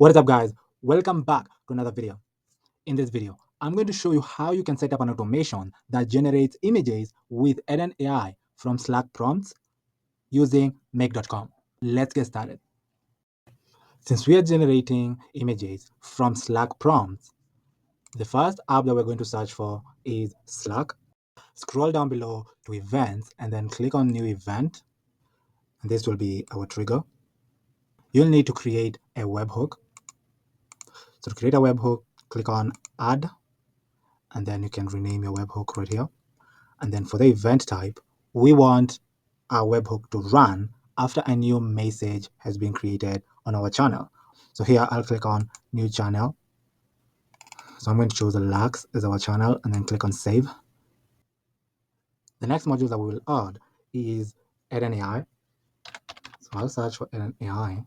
What is up, guys? Welcome back to another video. In this video, I'm going to show you how you can set up an automation that generates images with Addn AI from Slack prompts using make.com. Let's get started. Since we are generating images from Slack prompts, the first app that we're going to search for is Slack. Scroll down below to events and then click on new event. And this will be our trigger. You'll need to create a webhook. So to create a webhook, click on add, and then you can rename your webhook right here. And then for the event type, we want our webhook to run after a new message has been created on our channel. So here I'll click on new channel. So I'm going to choose the Lux as our channel and then click on save. The next module that we will add is Addn AI. So I'll search for Addn AI.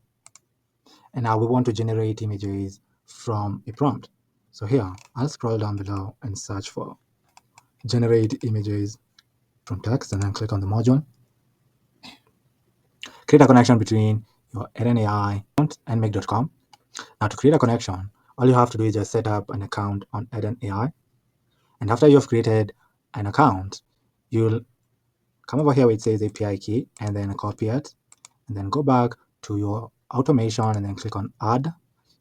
And now we want to generate images from a prompt. So here I'll scroll down below and search for generate images from text and then click on the module. Create a connection between your Addn AI account and make.com. Now to create a connection, all you have to do is just set up an account on Addn AI. And after you've created an account, you'll come over here where it says API key and then copy it and then go back to your automation and then click on add.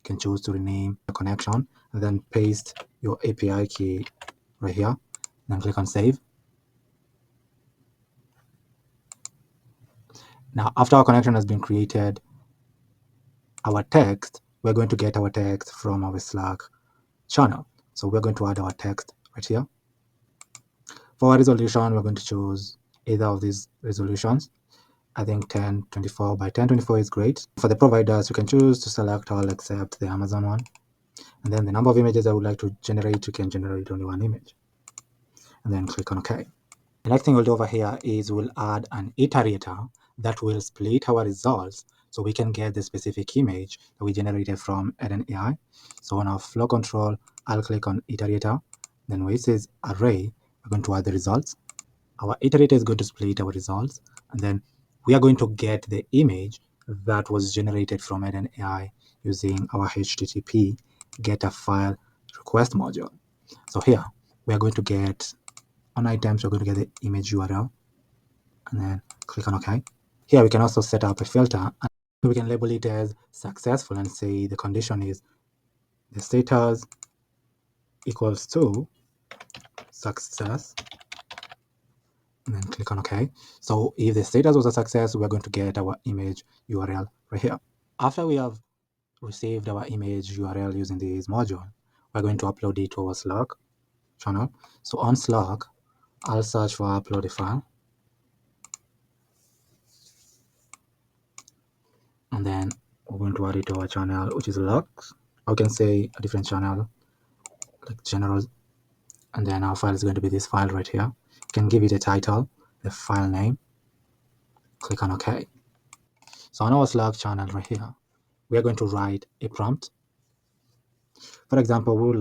You can choose to rename the connection and then paste your API key right here. Then click on save. Now, after our connection has been created, our text, we're going to get our text from our Slack channel. So we're going to add our text right here. For our resolution, we're going to choose either of these resolutions. I think 1024 by 1024 is great. For the providers, you can choose to select all except the Amazon one. And then the number of images I would like to generate, you can generate only one image. And then click on OK. The next thing we'll do over here is we'll add an iterator that will split our results so we can get the specific image that we generated from Addn AI. So on our flow control, I'll click on iterator. Then where it says array, we're going to add the results. Our iterator is going to split our results. And then we are going to get the image that was generated from Addn AI using our HTTP get a file request module. So here we are going to get on items, we're going to get the image URL and then click on OK. Here we can also set up a filter and we can label it as successful and say the condition is the status equals to success and then click on OK. So if the status was a success, we're going to get our image URL right here. After we have received our image URL using this module, we're going to upload it to our Slack channel. So on Slack, I'll search for upload a file. And then we're going to add it to our channel, which is Lux. I can say a different channel, like general. And then our file is going to be this file right here. You can give it a title, the file name. Click on OK. So on our Slack channel right here, we are going to write a prompt. For example, we would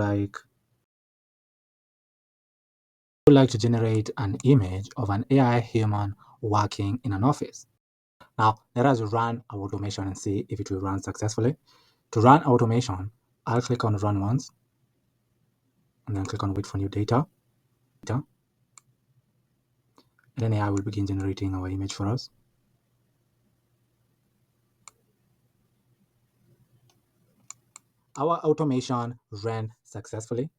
like to generate an image of an AI human working in an office. Now, let us run our automation and see if it will run successfully. To run automation, I'll click on run once and then click on wait for new data. And then AI will begin generating our image for us. Our automation ran successfully.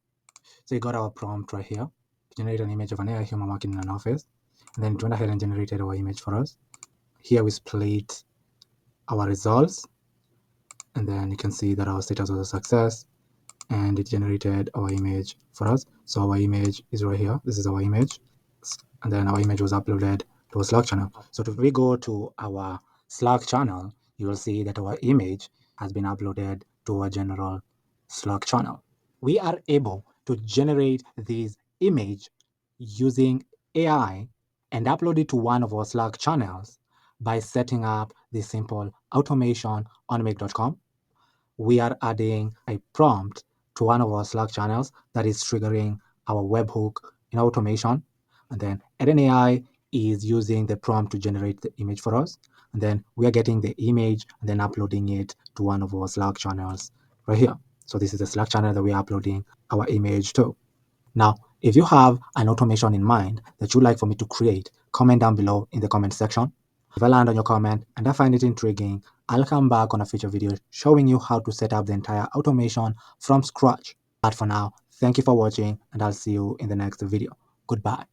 So we got our prompt right here to generate an image of an AI human working in an office. And then it went ahead and generated our image for us. Here we split our results. And then you can see that our status was a success. And it generated our image for us. So our image is right here. This is our image. And then our image was uploaded to a Slack channel. So if we go to our Slack channel, you will see that our image has been uploaded to a general Slack channel. We are able to generate this image using AI and upload it to one of our Slack channels by setting up this simple automation on make.com. We are adding a prompt to one of our Slack channels that is triggering our webhook in automation. And then Addn AI is using the prompt to generate the image for us. And then we are getting the image and then uploading it to one of our Slack channels right here. So this is the Slack channel that we are uploading our image to. Now, if you have an automation in mind that you'd like for me to create, comment down below in the comment section. If I land on your comment and I find it intriguing, I'll come back on a future video showing you how to set up the entire automation from scratch. But for now, thank you for watching and I'll see you in the next video. Goodbye.